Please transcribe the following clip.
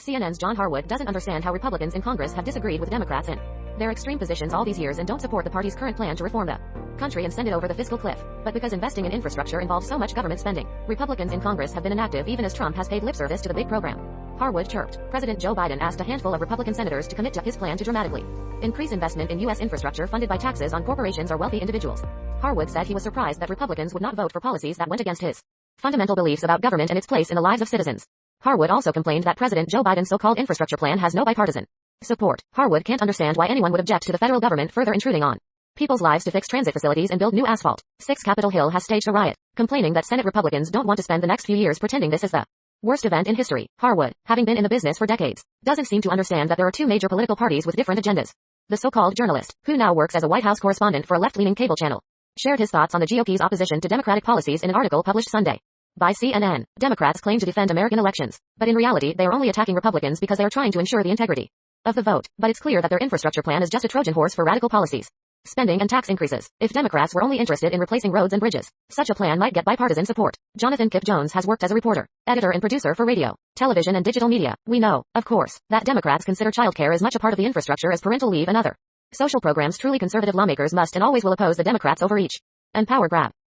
CNN's John Harwood doesn't understand how Republicans in Congress have disagreed with Democrats in their extreme positions all these years and don't support the party's current plan to reform the country and send it over the fiscal cliff. But because investing in infrastructure involves so much government spending, Republicans in Congress have been inactive even as Trump has paid lip service to the big program. Harwood chirped. President Joe Biden asked a handful of Republican senators to commit to his plan to dramatically increase investment in U.S. infrastructure funded by taxes on corporations or wealthy individuals. Harwood said he was surprised that Republicans would not vote for policies that went against his fundamental beliefs about government and its place in the lives of citizens. Harwood also complained that President Joe Biden's so-called infrastructure plan has no bipartisan support. Harwood can't understand why anyone would object to the federal government further intruding on people's lives to fix transit facilities and build new asphalt. 6 Capitol Hill has staged a riot, complaining that Senate Republicans don't want to spend the next few years pretending this is the worst event in history. Harwood, having been in the business for decades, doesn't seem to understand that there are two major political parties with different agendas. The so-called journalist, who now works as a White House correspondent for a left-leaning cable channel, shared his thoughts on the GOP's opposition to Democratic policies in an article published Sunday by CNN. Democrats claim to defend American elections, but in reality they are only attacking Republicans because they are trying to ensure the integrity of the vote. But it's clear that their infrastructure plan is just a Trojan horse for radical policies, spending and tax increases. If Democrats were only interested in replacing roads and bridges, such a plan might get bipartisan support. Jonathan Kip Jones has worked as a reporter, editor and producer for radio, television and digital media. We know, of course, that Democrats consider childcare as much a part of the infrastructure as parental leave and other social programs. Truly conservative lawmakers must and always will oppose the Democrats' overreach and power grab.